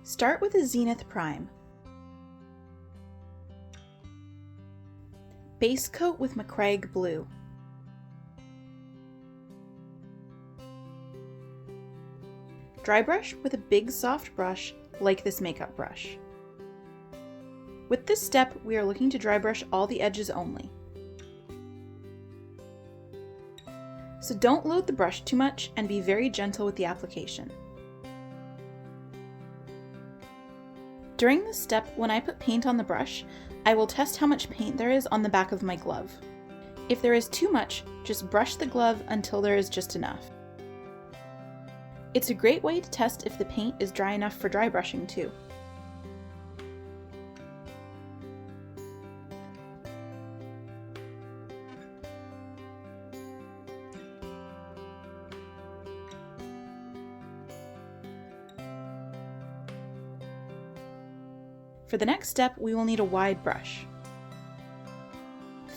Start with a Zenith Prime. Base coat with Macragge Blue. Drybrush with a big soft brush like this makeup brush. With this step, we are looking to drybrush all the edges only. So don't load the brush too much and be very gentle with the application. During this step, when I put paint on the brush, I will test how much paint there is on the back of my glove. If there is too much, just brush the glove until there is just enough. It's a great way to test if the paint is dry enough for dry brushing too. For the next step, we will need a wide brush.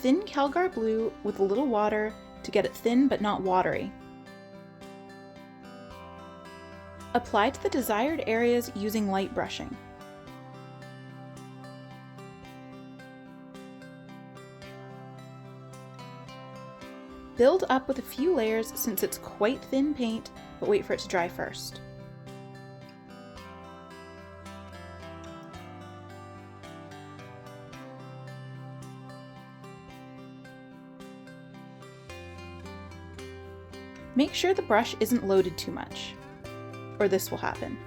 Thin Calgar Blue with a little water to get it thin but not watery. Apply to the desired areas using light brushing. Build up with a few layers since it's quite thin paint, but wait for it to dry first. Make sure the brush isn't loaded too much, or this will happen.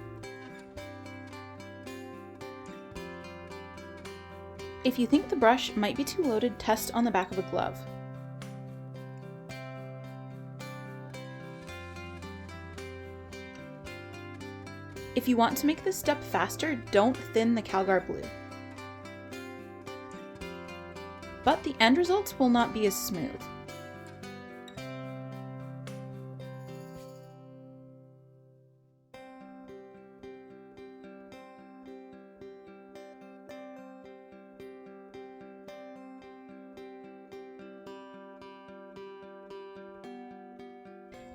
If you think the brush might be too loaded, test on the back of a glove. If you want to make this step faster, don't thin the Calgar Blue. But the end results will not be as smooth.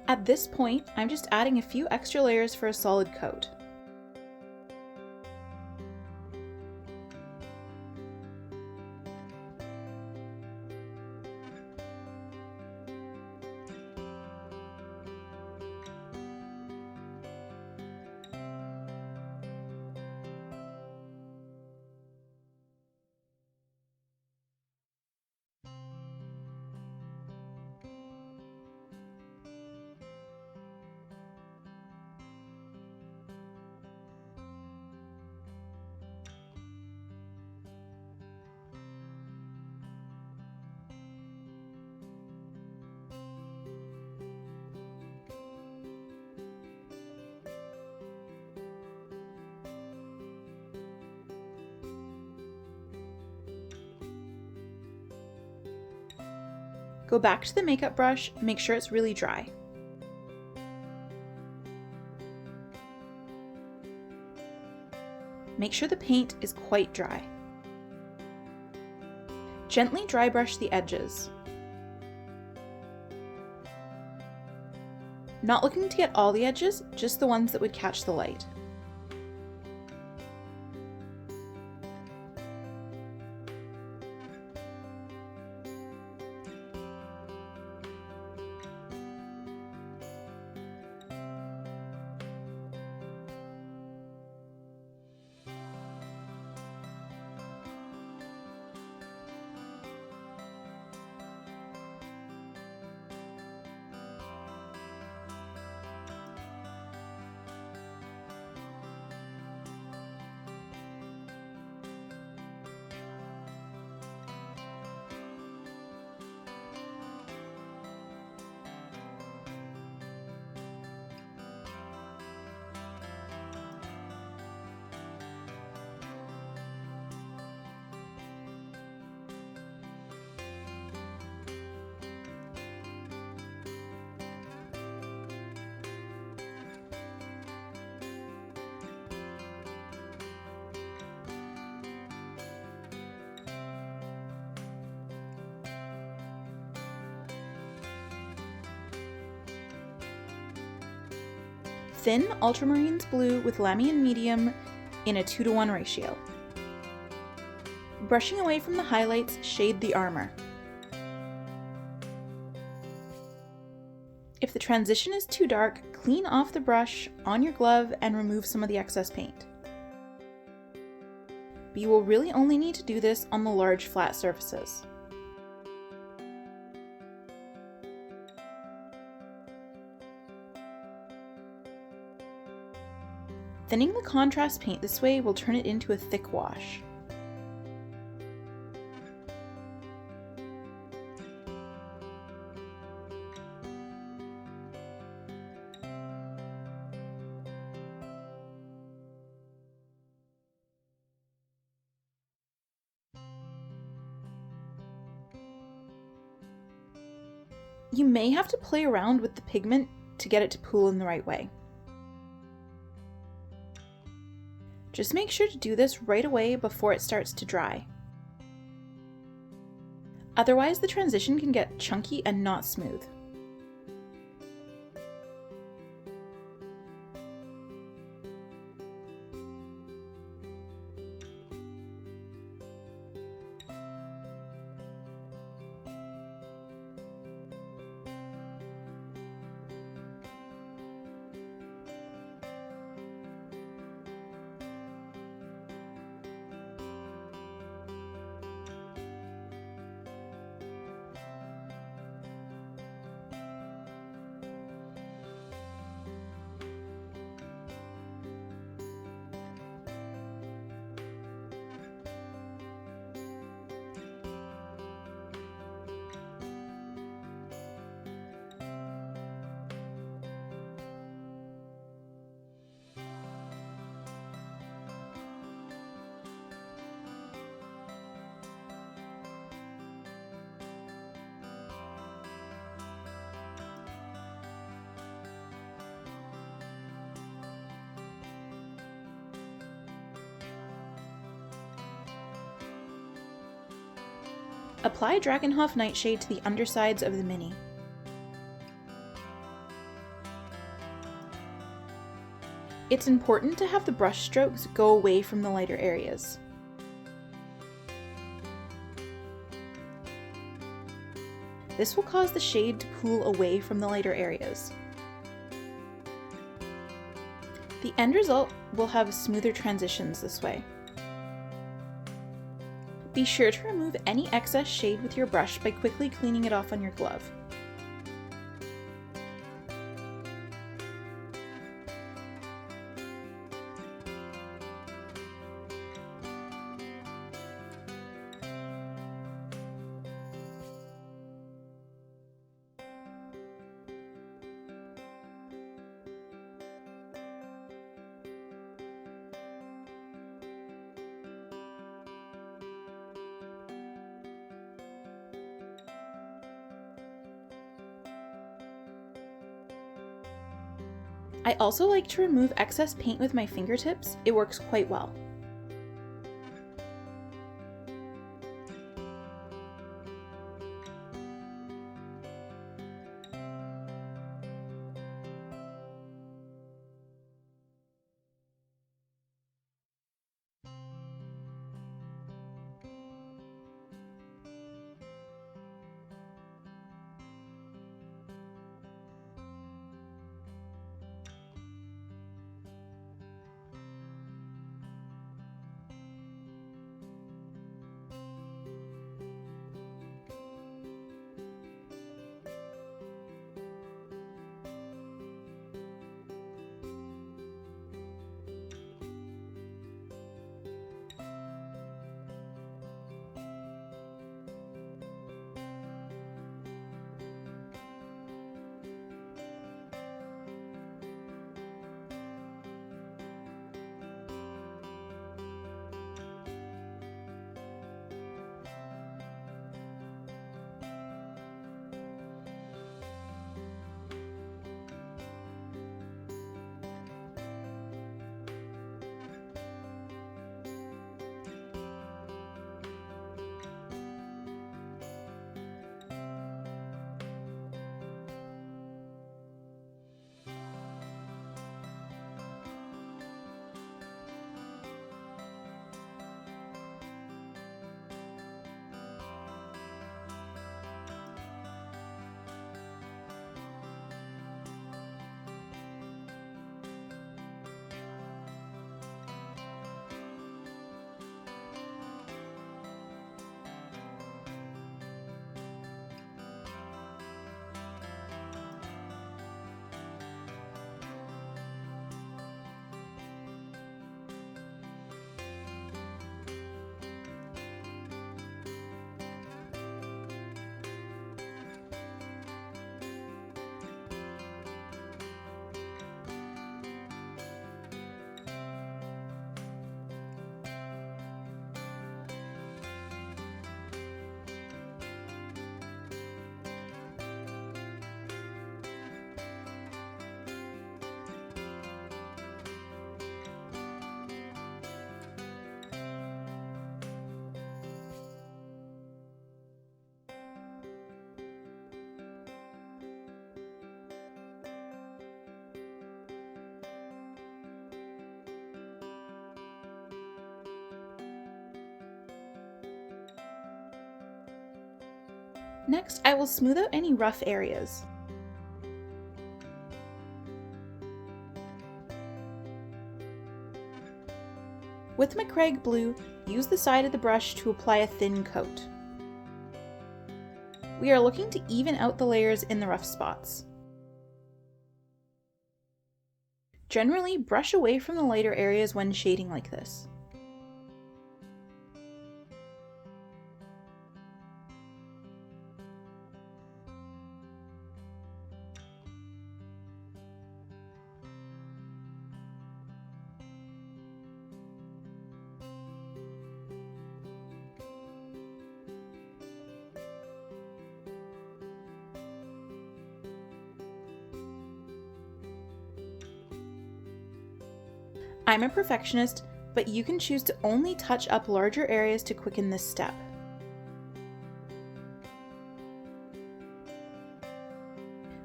At this point, I'm just adding a few extra layers for a solid coat. Go back to the makeup brush, make sure it's really dry. Make sure the paint is quite dry. Gently dry brush the edges. Not looking to get all the edges, just the ones that would catch the light. Thin Ultramarine Blue with Lamian Medium in a 2-to-1 ratio. Brushing away from the highlights, shade the armor. If the transition is too dark, clean off the brush on your glove and remove some of the excess paint. But you will really only need to do this on the large flat surfaces. Thinning the contrast paint this way will turn it into a thick wash. You may have to play around with the pigment to get it to pool in the right way. Just make sure to do this right away before it starts to dry. Otherwise, the transition can get chunky and not smooth. Apply Dragonhof Nightshade to the undersides of the Mini. It's important to have the brush strokes go away from the lighter areas. This will cause the shade to pool away from the lighter areas. The end result will have smoother transitions this way. Be sure to remove any excess shade with your brush by quickly cleaning it off on your glove. I also like to remove excess paint with my fingertips. It works quite well. Next, I will smooth out any rough areas. With Macragge Blue, use the side of the brush to apply a thin coat. We are looking to even out the layers in the rough spots. Generally, brush away from the lighter areas when shading like this. I'm a perfectionist, but you can choose to only touch up larger areas to quicken this step.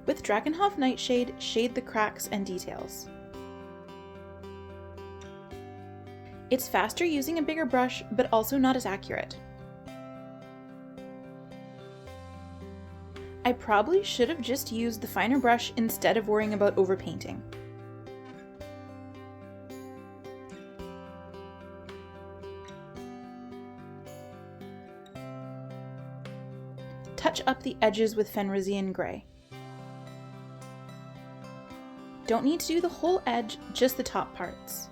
With Dragonhof Nightshade, shade the cracks and details. It's faster using a bigger brush, but also not as accurate. I probably should have just used the finer brush instead of worrying about overpainting. Touch up the edges with Fenrisian Grey. Don't need to do the whole edge, just the top parts.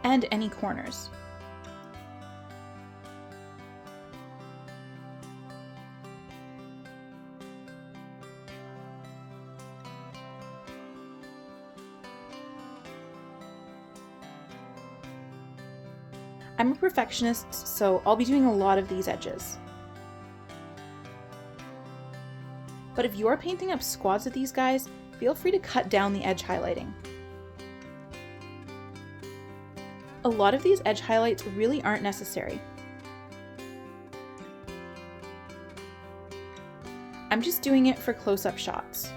And any corners. I'm a perfectionist, so I'll be doing a lot of these edges. But if you're painting up squads of these guys, feel free to cut down the edge highlighting. A lot of these edge highlights really aren't necessary. I'm just doing it for close-up shots.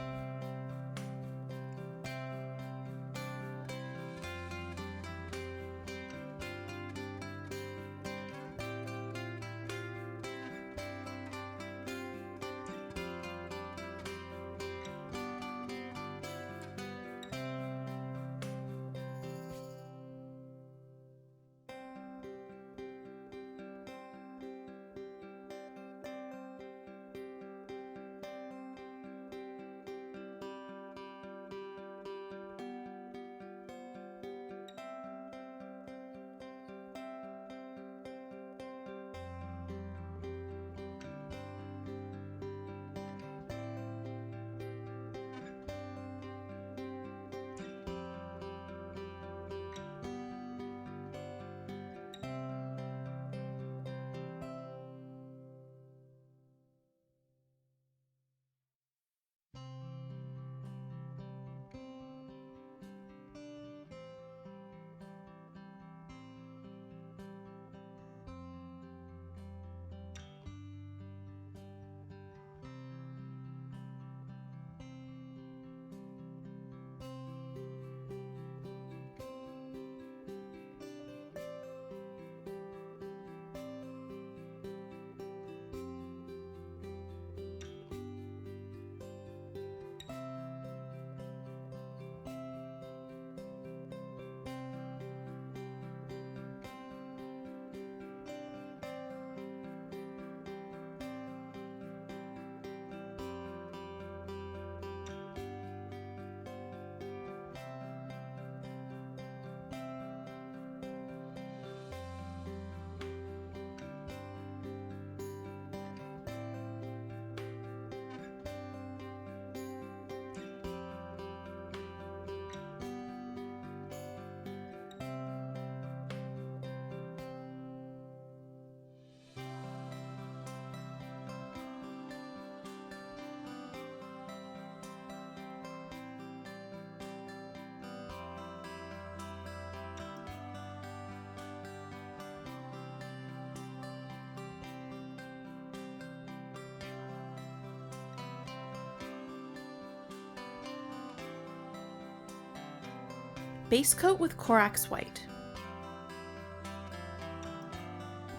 Base coat with Corax White.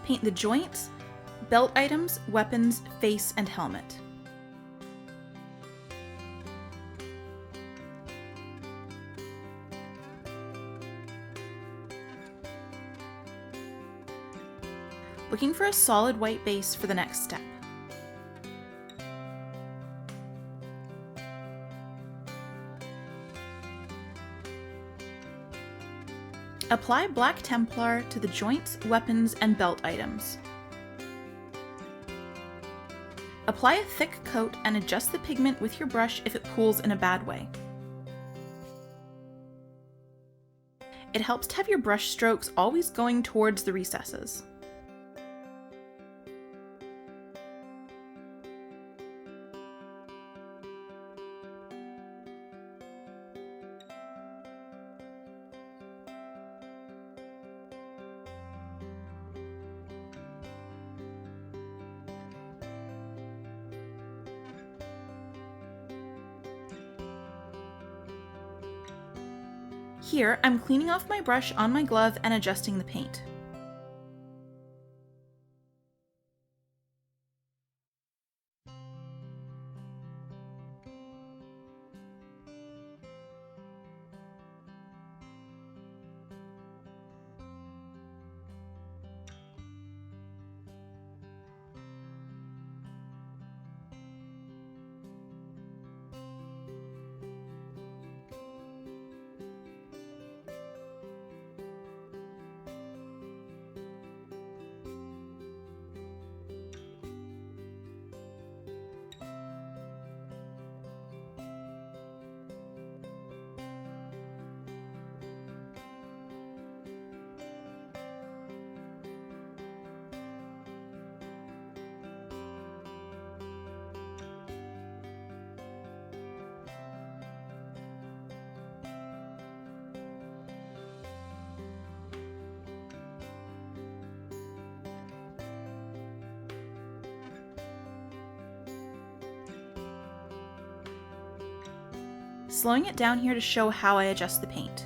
Paint the joints, Belt items, weapons, face, and helmet. Looking for a solid white base for the next step. Apply Black Templar to the joints, weapons, and belt items. Apply a thick coat and adjust the pigment with your brush if it pools in a bad way. It helps to have your brush strokes always going towards the recesses. Here, I'm cleaning off my brush on my glove and adjusting the paint. Slowing it down here to show how I adjust the paint.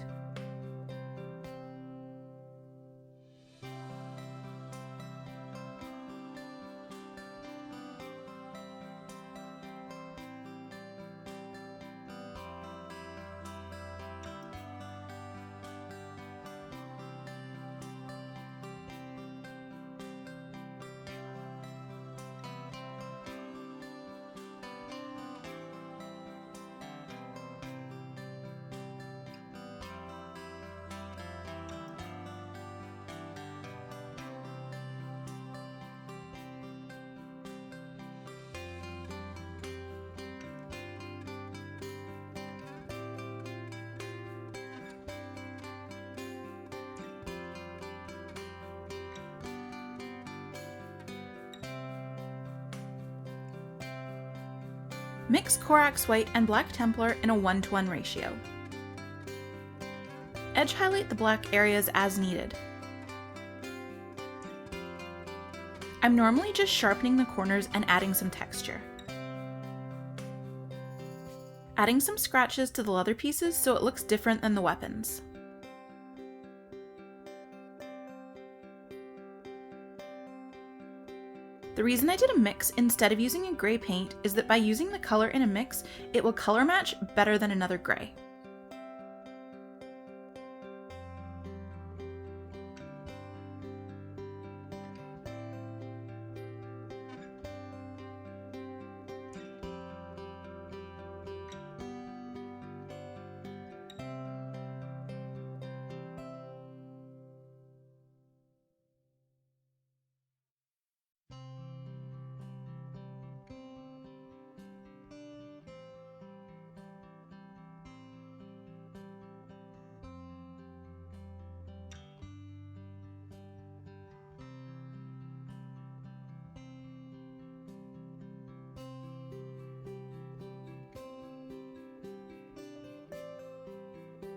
Mix Corax White and Black Templar in a 1:1 ratio. Edge highlight the black areas as needed. I'm normally just sharpening the corners and adding some texture. Adding some scratches to the leather pieces so it looks different than the weapons. The reason I did a mix instead of using a gray paint is that by using the color in a mix, it will color match better than another gray.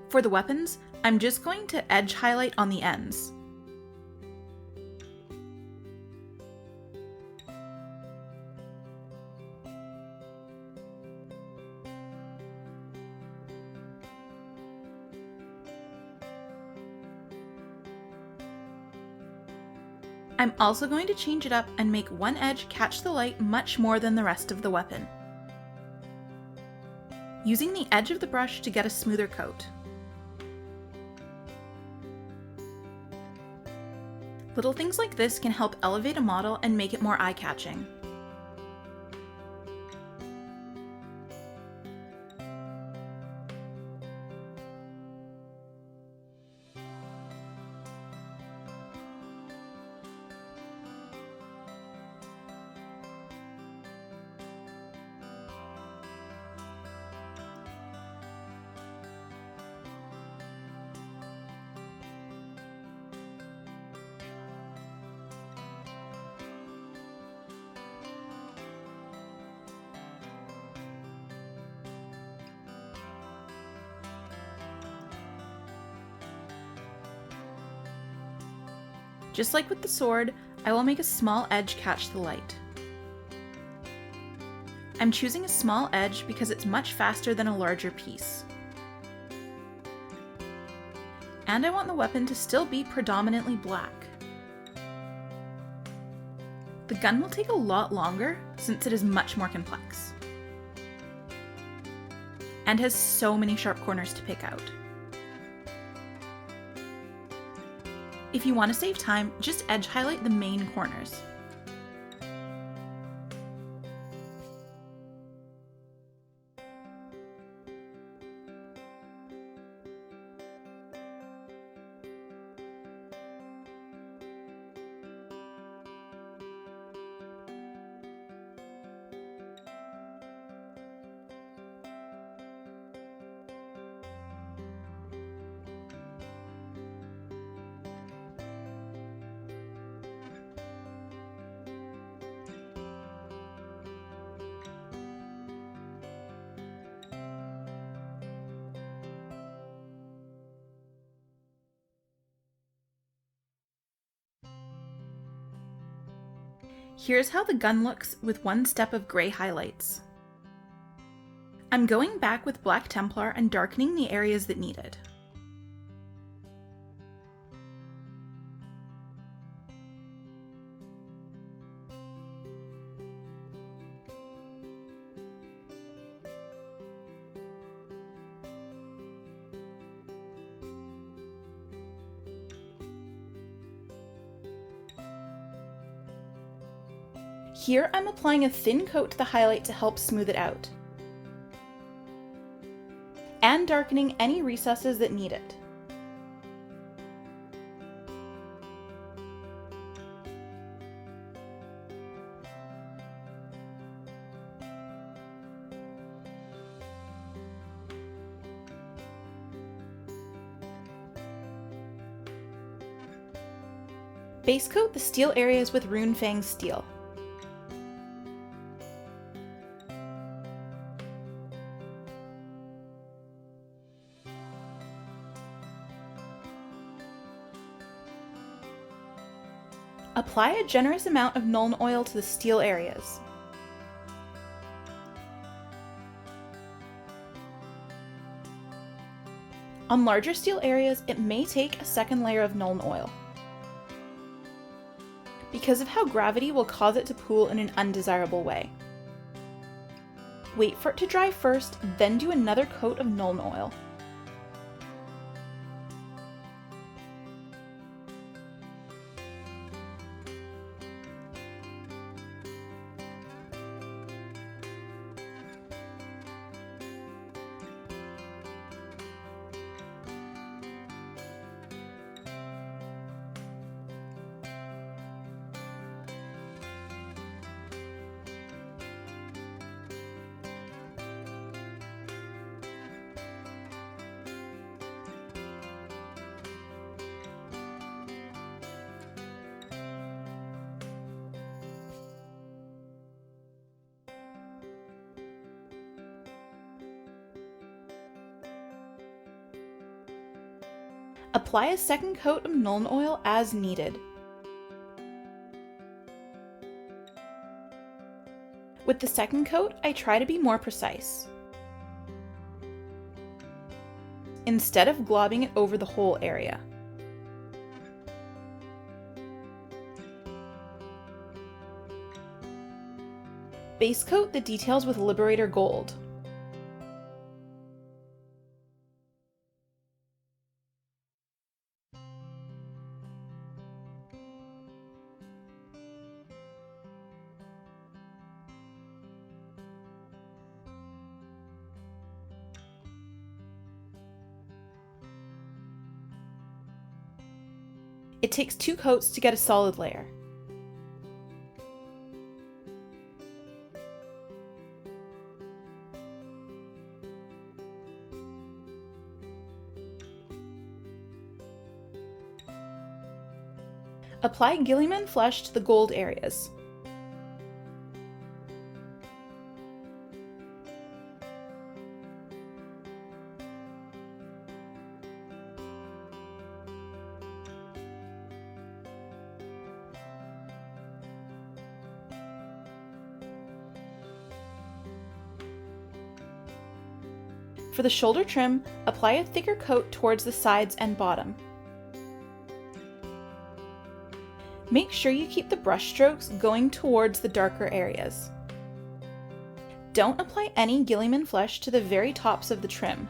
For the weapons, I'm just going to edge highlight on the ends. I'm also going to change it up and make one edge catch the light much more than the rest of the weapon, using the edge of the brush to get a smoother coat. Little things like this can help elevate a model and make it more eye-catching. Just like with the sword, I will make a small edge catch the light. I'm choosing a small edge because it's much faster than a larger piece. And I want the weapon to still be predominantly black. The gun will take a lot longer since it is much more complex, and has so many sharp corners to pick out. If you want to save time, just edge highlight the main corners. Here's how the gun looks with one step of grey highlights. I'm going back with Black Templar and darkening the areas that need it. Here I'm applying a thin coat to the highlight to help smooth it out, and darkening any recesses that need it. Base coat the steel areas with Runefang Steel. Apply a generous amount of Nuln Oil to the steel areas. On larger steel areas, it may take a second layer of Nuln Oil, because of how gravity will cause it to pool in an undesirable way. Wait for it to dry first, then do another coat of Nuln Oil. Apply a second coat of Nuln Oil as needed. With the second coat, I try to be more precise, instead of globbing it over the whole area. Base coat the details with Liberator Gold. It takes 2 coats to get a solid layer. Apply Guilliman flesh to the gold areas. For the shoulder trim, apply a thicker coat towards the sides and bottom. Make sure you keep the brush strokes going towards the darker areas. Don't apply any Guilliman flesh to the very tops of the trim.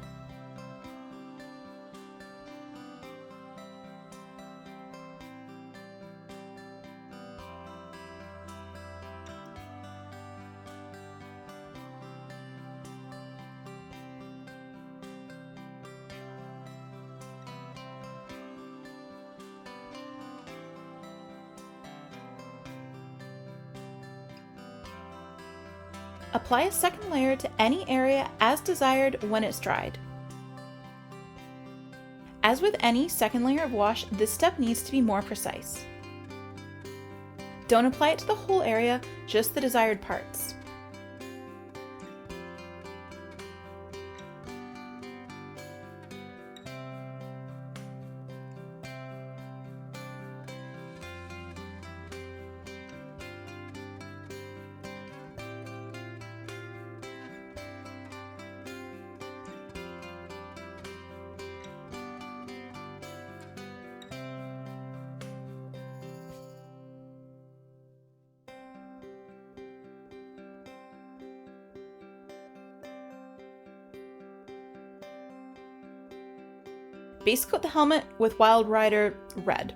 Apply a second layer to any area as desired when it's dried. As with any second layer of wash, this step needs to be more precise. Don't apply it to the whole area, just the desired parts. Base coat the helmet with Wild Rider red.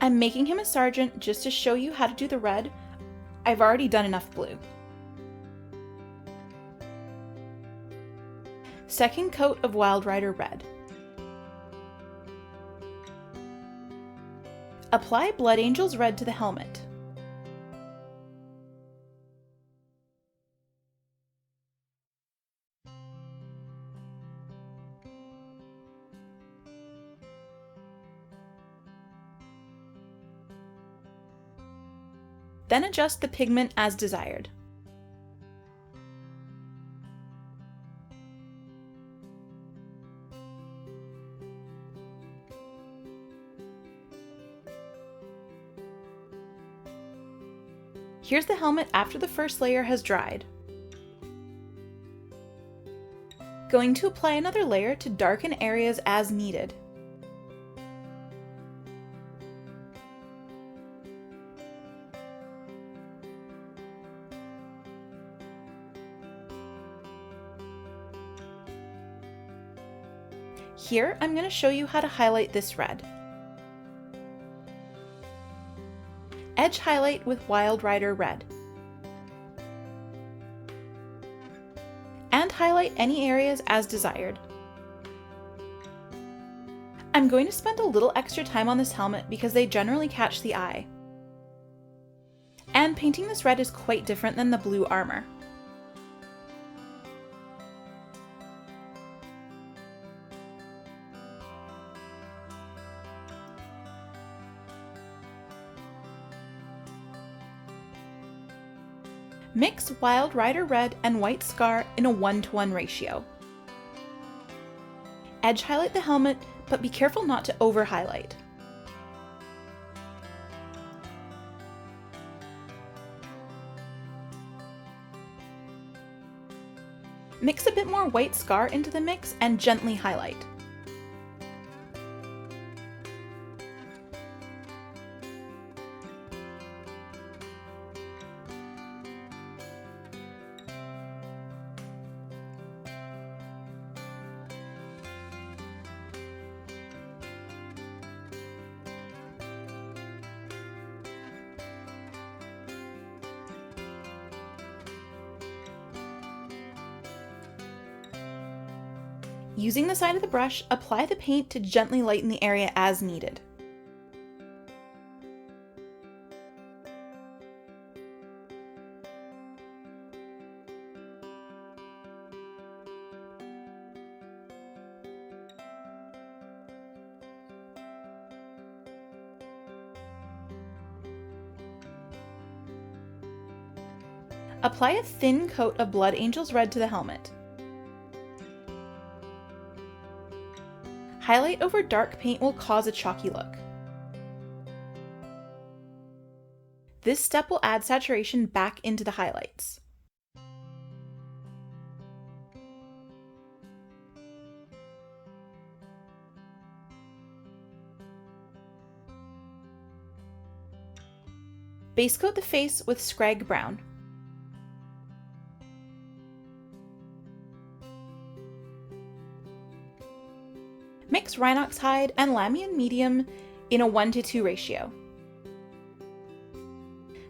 I'm making him a sergeant just to show you how to do the red. I've already done enough blue. Second coat of Wild Rider red. Apply Blood Angel's red to the helmet. Then adjust the pigment as desired. Here's the helmet after the first layer has dried. Going to apply another layer to darken areas as needed. Here, I'm going to show you how to highlight this red. Edge highlight with Wild Rider red. And highlight any areas as desired. I'm going to spend a little extra time on this helmet because they generally catch the eye. And painting this red is quite different than the blue armor. Mix Wild Rider red and white scar in a 1:1 ratio. Edge highlight the helmet, but be careful not to over highlight. Mix a bit more white scar into the mix and gently highlight. Using the side of the brush, apply the paint to gently lighten the area as needed. Apply a thin coat of Blood Angel's Red to the helmet. Highlight over dark paint will cause a chalky look. This step will add saturation back into the highlights. Base coat the face with Skrag Brown. Mix Rhinox Hide and Lamian Medium in a 1:2 ratio.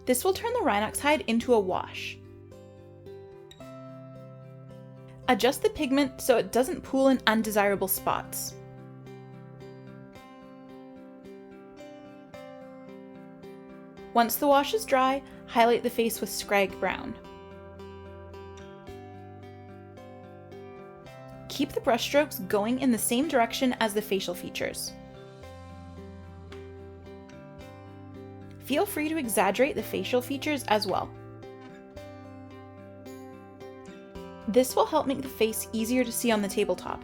This will turn the Rhinox Hide into a wash. Adjust the pigment so it doesn't pool in undesirable spots. Once the wash is dry, highlight the face with Skrag Brown. Keep the brushstrokes going in the same direction as the facial features. Feel free to exaggerate the facial features as well. This will help make the face easier to see on the tabletop.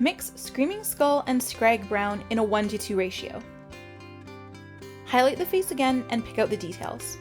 Mix Screaming Skull and Skrag Brown in a 1:2 ratio. Highlight the face again and pick out the details.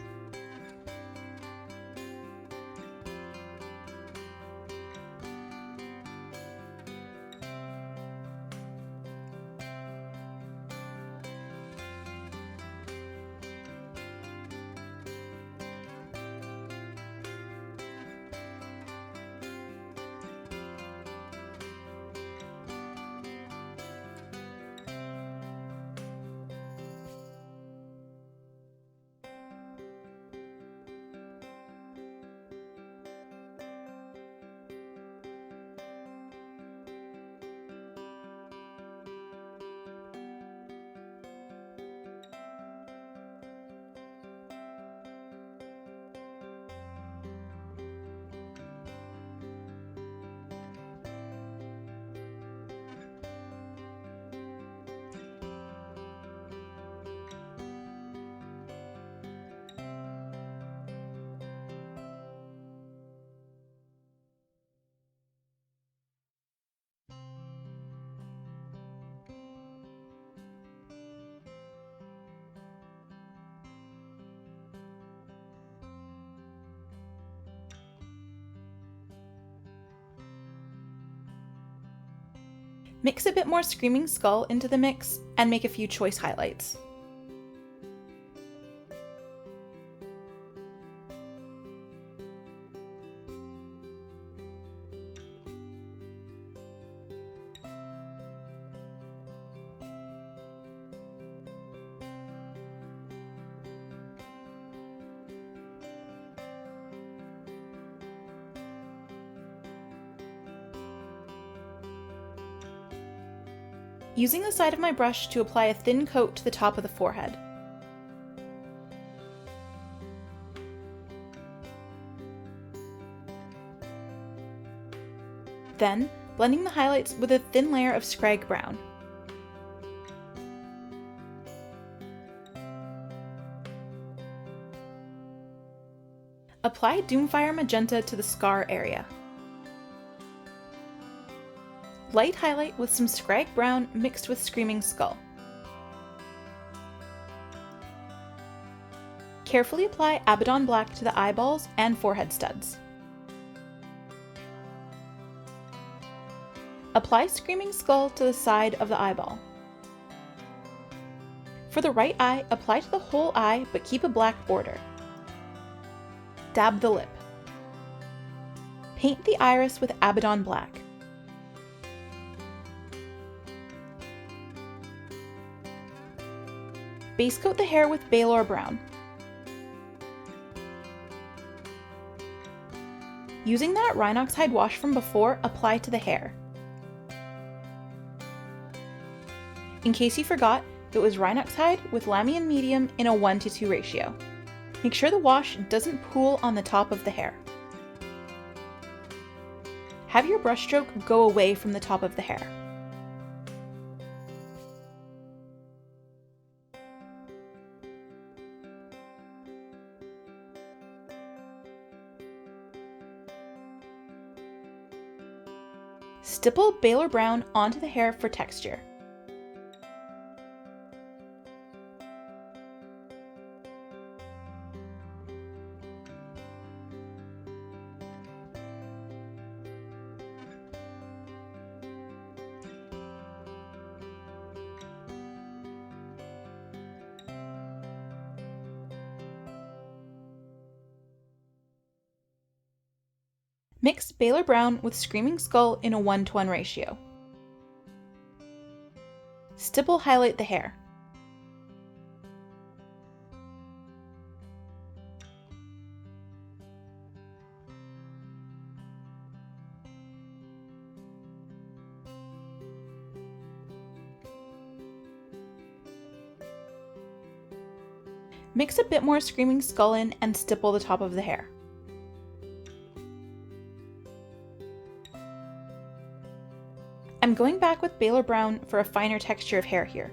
Mix a bit more Screaming Skull into the mix and make a few choice highlights. Using the side of my brush to apply a thin coat to the top of the forehead. Then, blending the highlights with a thin layer of Skrag Brown. Apply Doomfire Magenta to the scar area. Light highlight with some Skrag Brown mixed with Screaming Skull. Carefully apply Abaddon Black to the eyeballs and forehead studs. Apply Screaming Skull to the side of the eyeball. For the right eye, apply to the whole eye but keep a black border. Dab the lip. Paint the iris with Abaddon Black. Base coat the hair with Balor Brown. Using that Rhinox Hide wash from before, apply to the hair. In case you forgot, it was Rhinox Hide with Lamian Medium in a 1:2 ratio. Make sure the wash doesn't pool on the top of the hair. Have your brushstroke go away from the top of the hair. Stipple Balor Brown onto the hair for texture. Mix Balor Brown with Screaming Skull in a 1:1 ratio. Stipple highlight the hair. Mix a bit more Screaming Skull in and stipple the top of the hair. I'm going back with Balor Brown for a finer texture of hair here.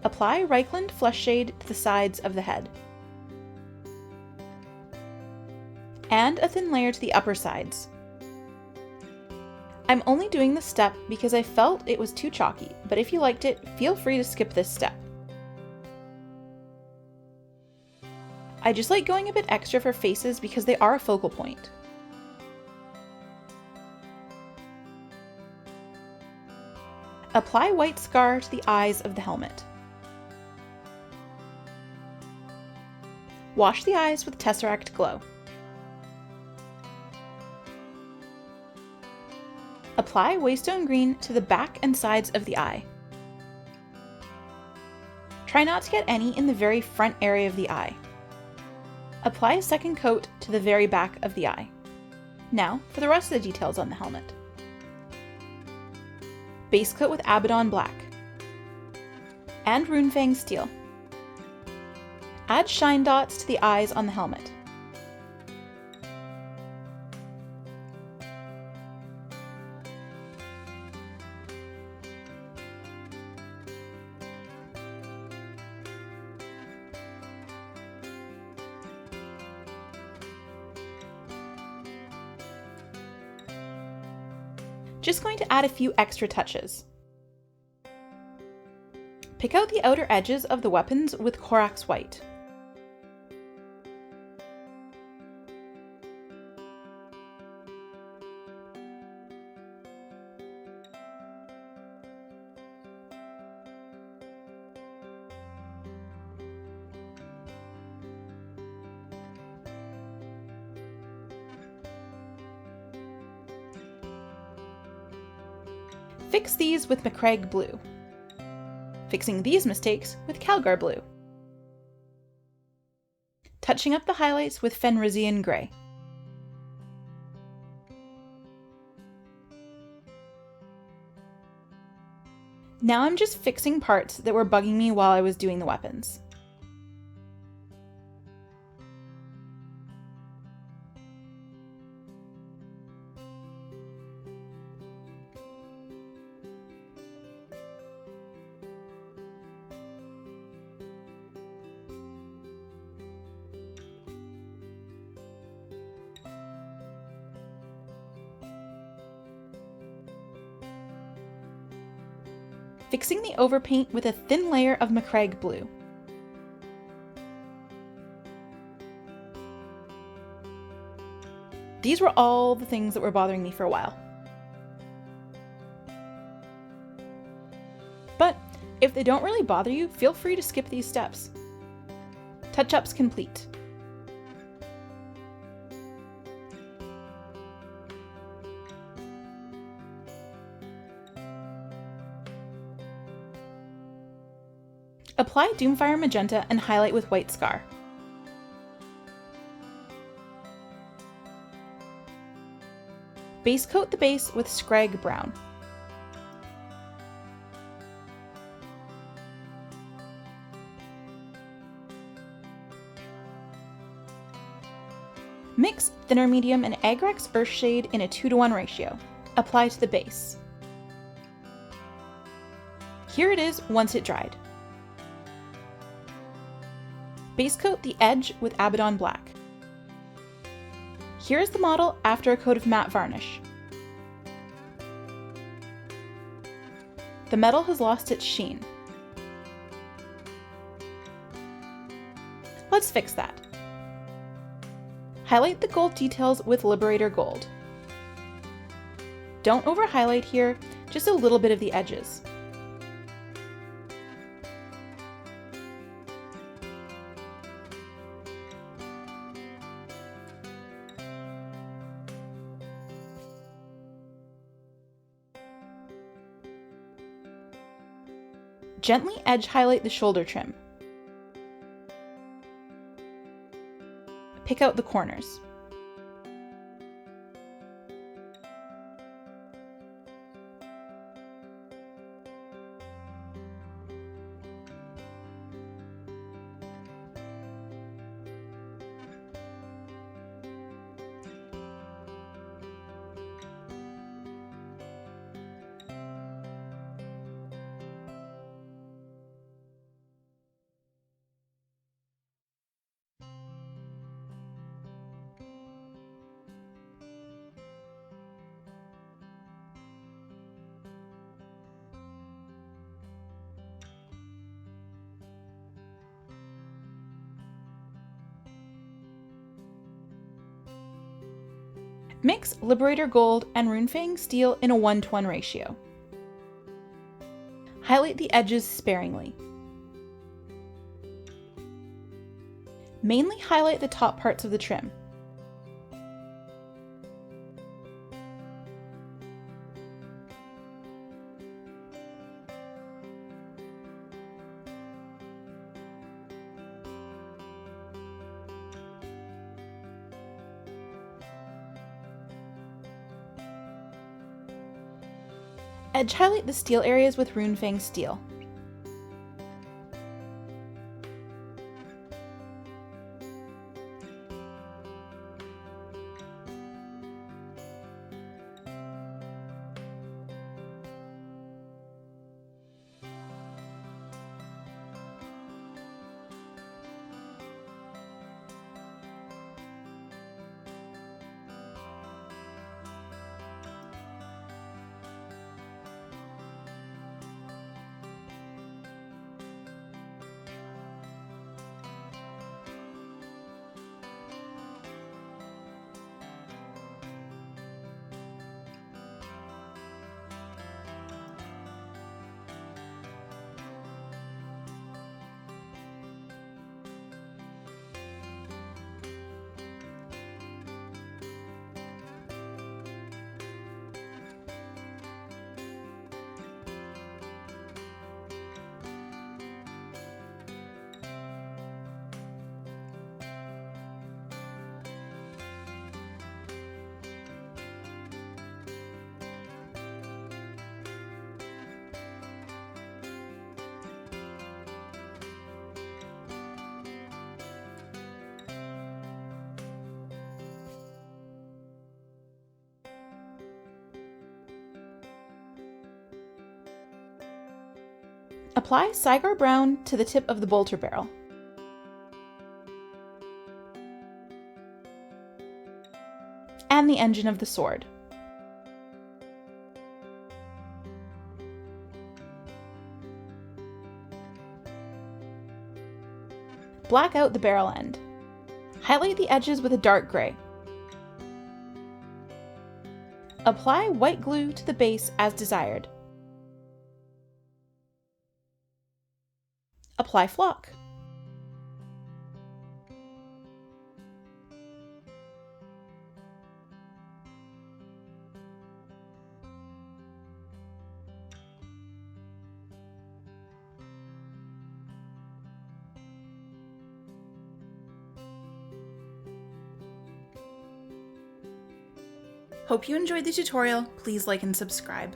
Apply Reikland Flesh Shade to the sides of the head. And a thin layer to the upper sides. I'm only doing this step because I felt it was too chalky, but if you liked it, feel free to skip this step. I just like going a bit extra for faces because they are a focal point. Apply white scar to the eyes of the helmet. Wash the eyes with Tesseract Glow. Apply Waystone Green to the back and sides of the eye. Try not to get any in the very front area of the eye. Apply a second coat to the very back of the eye. Now for the rest of the details on the helmet. Base coat with Abaddon Black and Runefang Steel. Add shine dots to the eyes on the helmet. Just going to add a few extra touches. Pick out the outer edges of the weapons with Corax White. Fix these with Macragge Blue. Fixing these mistakes with Calgar Blue. Touching up the highlights with Fenrisian Grey. Now I'm just fixing parts that were bugging me while I was doing the weapons. fixing the overpaint with a thin layer of Macragge Blue. These were all the things that were bothering me for a while. But if they don't really bother you, feel free to skip these steps. Touch-ups complete. Apply Doomfire Magenta and highlight with White Scar. Base coat the base with Skrag Brown. Mix Thinner Medium and Agrax Earthshade in a 2:1 ratio. Apply to the base. Here it is once it dried. Base coat the edge with Abaddon Black. Here is the model after a coat of matte varnish. The metal has lost its sheen. Let's fix that. Highlight the gold details with Liberator Gold. Don't over-highlight here, just a little bit of the edges. Gently edge highlight the shoulder trim. Pick out the corners. Mix Liberator Gold and Runefang Steel in a 1:1 ratio. Highlight the edges sparingly. Mainly highlight the top parts of the trim. Edge highlight the steel areas with Runefang Steel. Apply Cygor Brown to the tip of the bolter barrel. And the engine of the sword. Black out the barrel end. Highlight the edges with a dark gray. Apply white glue to the base as desired. Apply flock. Hope you enjoyed the tutorial. Please like and subscribe.